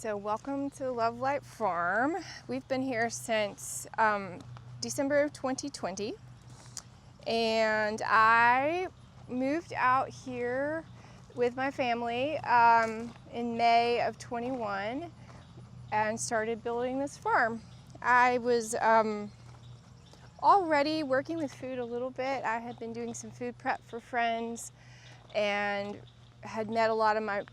So welcome to Lovelight Farm. We've been here since December of 2020, and I moved out here with my family in May of 21 and started building this farm. I was already working with food a little bit. I had been doing some food prep for friends and had met a lot of my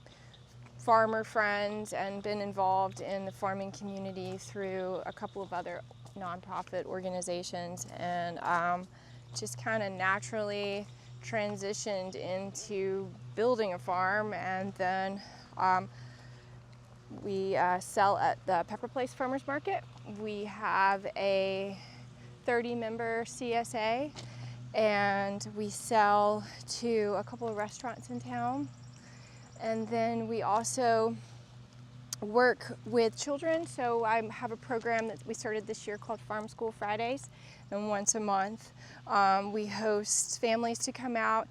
farmer friends and been involved in the farming community through a couple of other nonprofit organizations, and just kind of naturally transitioned into building a farm. And then we sell at the Pepper Place Farmers Market. We have a 30-member CSA, and we sell to a couple of restaurants in town. And then we also work with children. So I have a program that we started this year called Farm School Fridays, and once a month we host families to come out.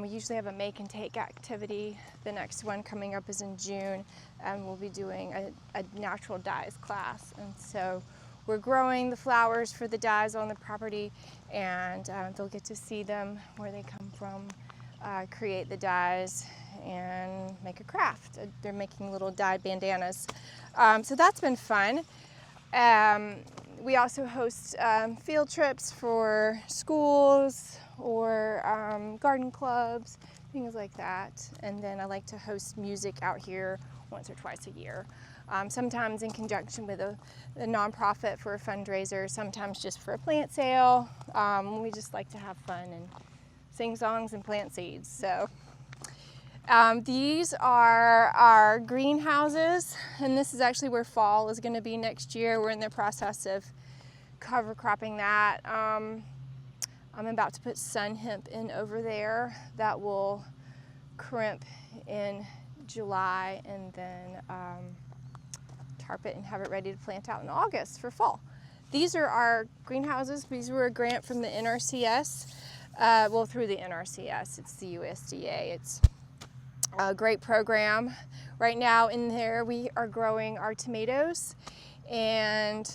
We usually have a make and take activity. The next one coming up is in June, and we'll be doing a natural dyes class. And so we're growing the flowers for the dyes on the property, and they'll get to see them, where they come from, create the dyes, and make a craft. They're making little dyed bandanas. So that's been fun. We also host field trips for schools or garden clubs, things like that. And then I like to host music out here once or twice a year. Sometimes in conjunction with a nonprofit for a fundraiser, sometimes just for a plant sale. We just like to have fun and sing songs and plant seeds. So these are our greenhouses, and this is actually where fall is going to be next year. We're in the process of cover cropping that. I'm about to put sun hemp in over there. That will crimp in July, and then tarp it and have it ready to plant out in August for fall. These are our greenhouses. These were a grant from the NRCS. Well, through the NRCS, it's the USDA. It's a great program. Right now in there we are growing our tomatoes, and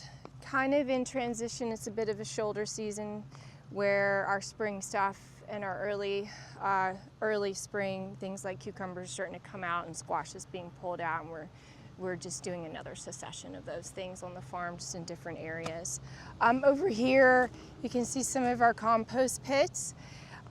kind of in transition, it's a bit of a shoulder season where our spring stuff and our early spring things like cucumbers are starting to come out, and squash is being pulled out, and we're just doing another succession of those things on the farm, just in different areas. Over here you can see some of our compost pits.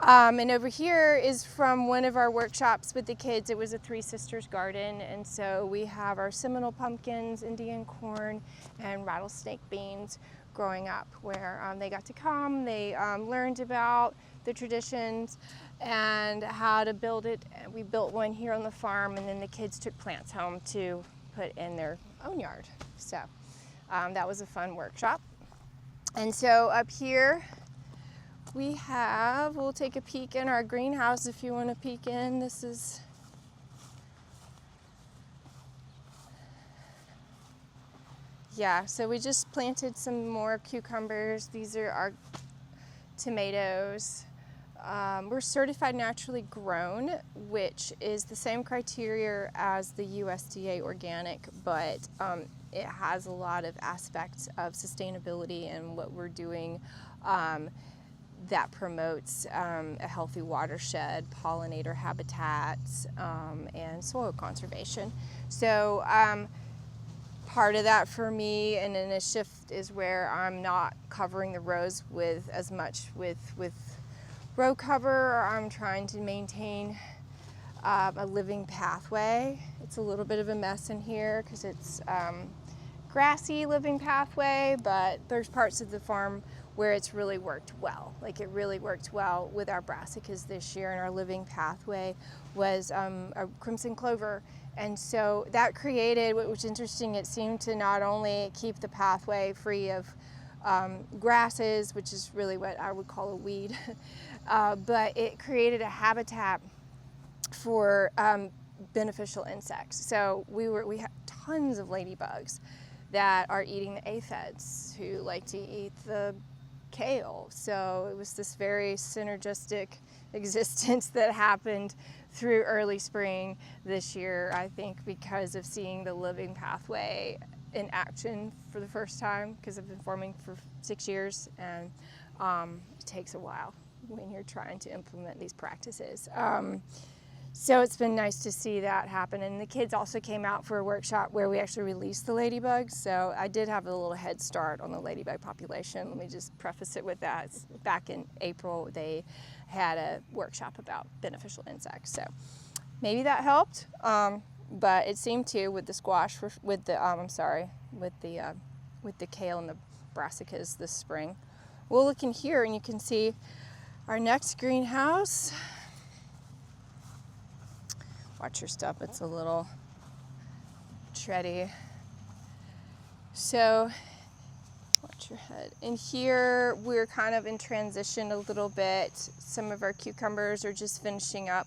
And over here is from one of our workshops with the kids. It was a Three Sisters garden, and so we have our Seminole pumpkins, Indian corn, and rattlesnake beans growing up, where they got to come. They learned about the traditions and how to build it. We built one here on the farm, and then the kids took plants home to put in their own yard. So that was a fun workshop. And so up here we'll take a peek in our greenhouse if you want to peek in. This is so we just planted some more cucumbers. These are our tomatoes. We're certified naturally grown, which is the same criteria as the USDA organic, but it has a lot of aspects of sustainability and what we're doing that promotes a healthy watershed, pollinator habitats, and soil conservation. So part of that for me, and in a shift, is where I'm not covering the rows with as much with row cover. I'm trying to maintain a living pathway. It's a little bit of a mess in here because it's grassy living pathway, but there's parts of the farm where it's really worked well. Like, it really worked well with our brassicas this year, and our living pathway was a crimson clover. And so that created, what was interesting, it seemed to not only keep the pathway free of grasses, which is really what I would call a weed, but it created a habitat for beneficial insects. So we had tons of ladybugs that are eating the aphids, who like to eat the kale. So it was this very synergistic existence that happened through early spring this year, I think, because of seeing the living pathway in action for the first time, because I've been farming for 6 years, and it takes a while when you're trying to implement these practices. So it's been nice to see that happen. And the kids also came out for a workshop where we actually released the ladybugs. So I did have a little head start on the ladybug population. Let me just preface it with that. Back in April, they had a workshop about beneficial insects. So maybe that helped. But it seemed to with the squash, with the kale and the brassicas this spring. We'll look in here and you can see our next greenhouse. Watch your step, it's a little tready. So, watch your head. In here, we're kind of in transition a little bit. Some of our cucumbers are just finishing up.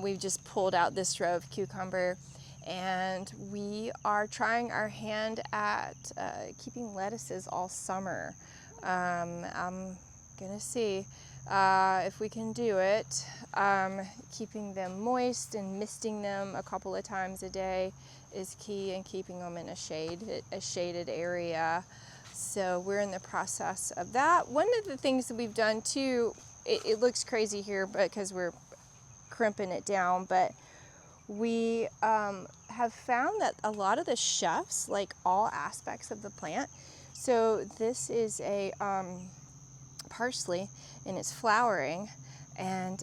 We've just pulled out this row of cucumber, and we are trying our hand at keeping lettuces all summer. I'm gonna see if we can do it. Keeping them moist and misting them a couple of times a day is key, and keeping them in a shaded area. So we're in the process of that. One of the things that we've done too, it looks crazy here because we're crimping it down, but we have found that a lot of the chefs like all aspects of the plant. So this is a parsley, and it's flowering, and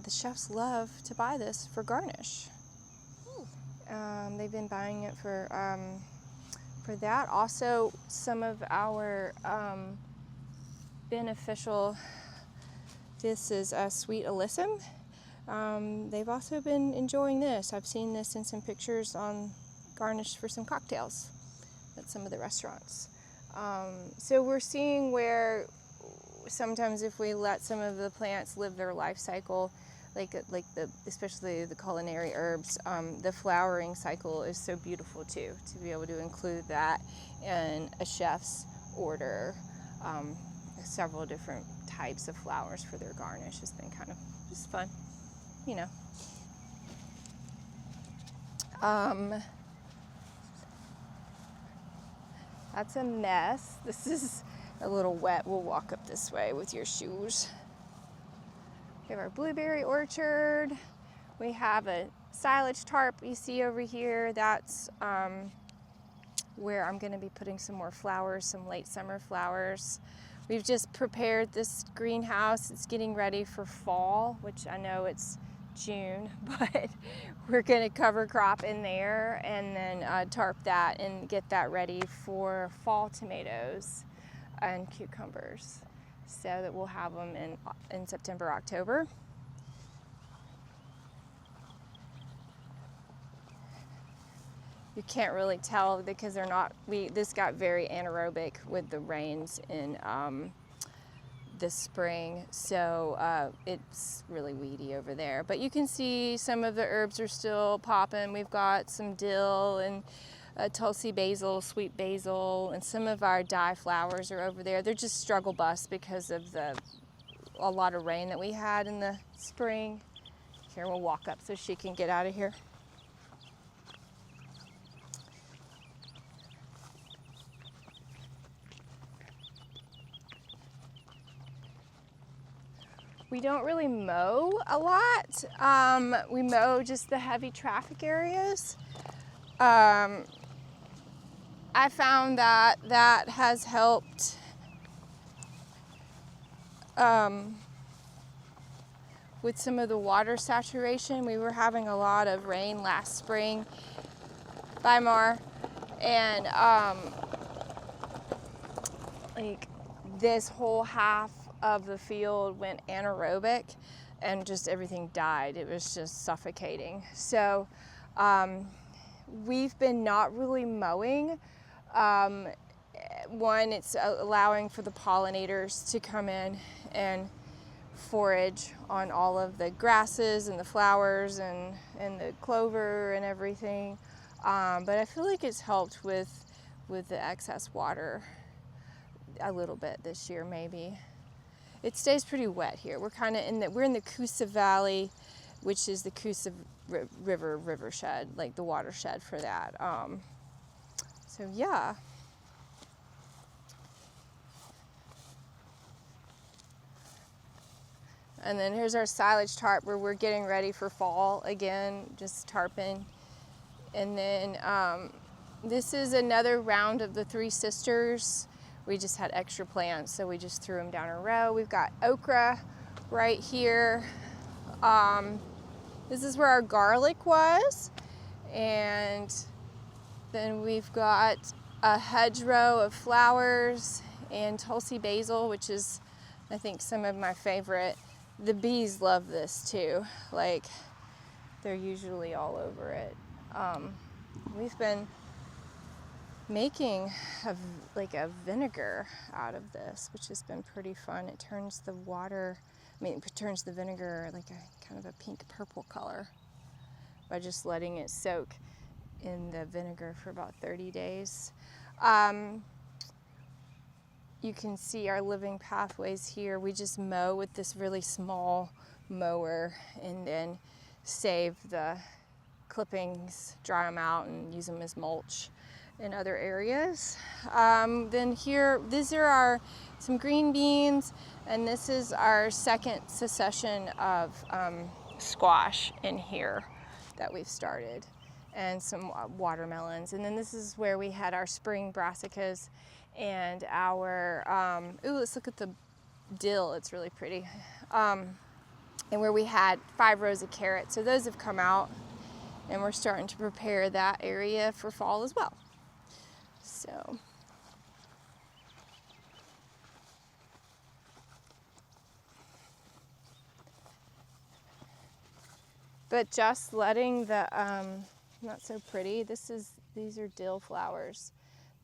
the chefs love to buy this for garnish. They've been buying it for that. Also, some of our beneficial, this is a sweet alyssum. They've also been enjoying this. I've seen this in some pictures on garnish for some cocktails at some of the restaurants. So we're seeing where sometimes if we let some of the plants live their life cycle, especially the culinary herbs, the flowering cycle is so beautiful too, to be able to include that in a chef's order. Several different types of flowers for their garnish has been kind of just fun, you know. That's a mess. This is a little wet. We'll walk up this way with your shoes. We have our blueberry orchard. We have a silage tarp you see over here. That's where I'm going to be putting some more flowers, some late summer flowers. We've just prepared this greenhouse. It's getting ready for fall, which I know it's June, but we're going to cover crop in there and then tarp that and get that ready for fall tomatoes and cucumbers, so that we'll have them in September, October. You can't really tell because they're not, this got very anaerobic with the rains in this spring, so it's really weedy over there. But you can see some of the herbs are still popping. We've got some dill and Tulsi basil, sweet basil, and some of our dye flowers are over there. They're just struggle bus because of a lot of rain that we had in the spring. Here, we'll walk up so she can get out of here. We don't really mow a lot. We mow just the heavy traffic areas. I found that has helped with some of the water saturation. We were having a lot of rain last spring. Bye, Mar. And like this whole half of the field went anaerobic and just everything died. It was just suffocating. So we've been not really mowing. One, it's allowing for the pollinators to come in and forage on all of the grasses and the flowers and the clover and everything. But I feel like it's helped with the excess water a little bit this year, maybe. It stays pretty wet here. We're kind of we're in the Coosa Valley which is the Coosa River watershed, like the watershed for that. So yeah. And then here's our silage tarp where we're getting ready for fall again, just tarping. And then this is another round of the Three Sisters. We just had extra plants, so we just threw them down a row. We've got okra right here. This is where our garlic was. And then we've got a hedgerow of flowers and Tulsi basil, which is, I think, some of my favorite. The bees love this too. Like, they're usually all over it. We've been making a vinegar out of this, which has been pretty fun. It turns the water, it turns the vinegar like a kind of a pink purple color by just letting it soak in the vinegar for about 30 days. You can see our living pathways here. We just mow with this really small mower and then save the clippings, dry them out, and use them as mulch in other areas. Then here, these are some green beans, and this is our second succession of squash in here that we've started, and some watermelons. And then this is where we had our spring brassicas and our, ooh, let's look at the dill, it's really pretty. And where we had 5 rows of carrots. So those have come out, and we're starting to prepare that area for fall as well. So. But just letting the, not so pretty, these are dill flowers.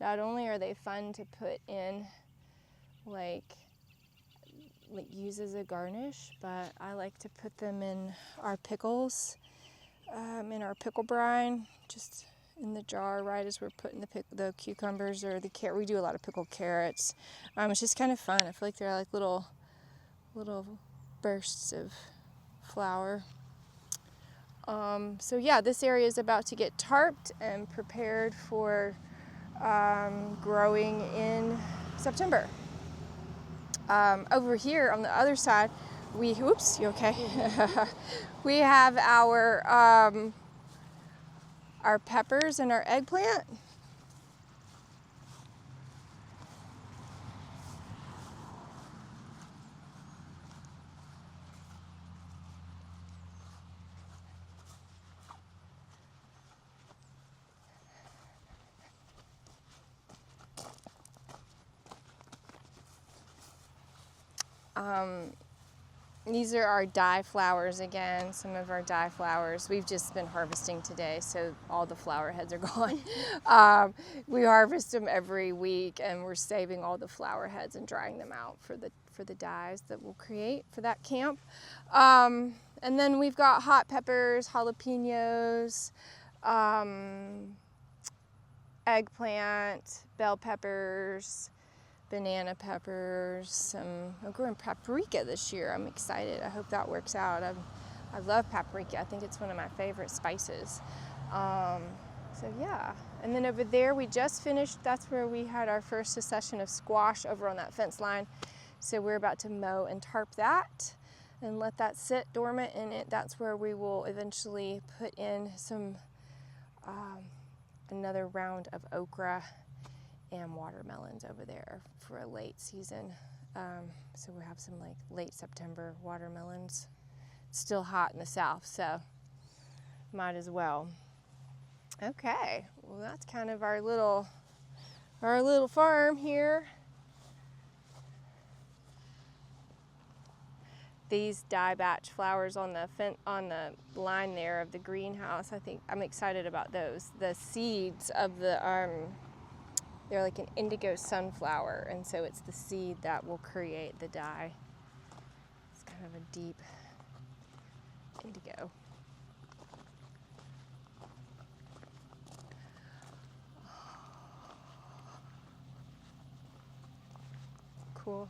Not only are they fun to put in, like use as a garnish, but I like to put them in our pickles, in our pickle brine, just in the jar right as we're putting the cucumbers or the carrot. We do a lot of pickled carrots. It's just kind of fun. I feel like they're like little bursts of flour. So yeah, this area is about to get tarped and prepared for growing in September. Over here on the other side, whoops, you okay? We have our peppers and our eggplant. These are our dye flowers again, some of our dye flowers. We've just been harvesting today, so all the flower heads are gone. We harvest them every week, and we're saving all the flower heads and drying them out for the dyes that we'll create for that camp. And then we've got hot peppers, jalapenos, eggplant, bell peppers, banana peppers. I'm growing paprika this year. I'm excited. I hope that works out. I love paprika. I think it's one of my favorite spices. So yeah. And then over there we just finished, that's where we had our first succession of squash over on that fence line. So we're about to mow and tarp that and let that sit dormant in it. That's where we will eventually put in some another round of okra and watermelons over there for a late season. So we'll have some like late September watermelons. It's still hot in the south, so might as well. Okay, well that's kind of our little farm here. These dye batch flowers on the line there of the greenhouse, I think I'm excited about those. The seeds of the they're like an indigo sunflower, and so it's the seed that will create the dye. It's kind of a deep indigo. Cool.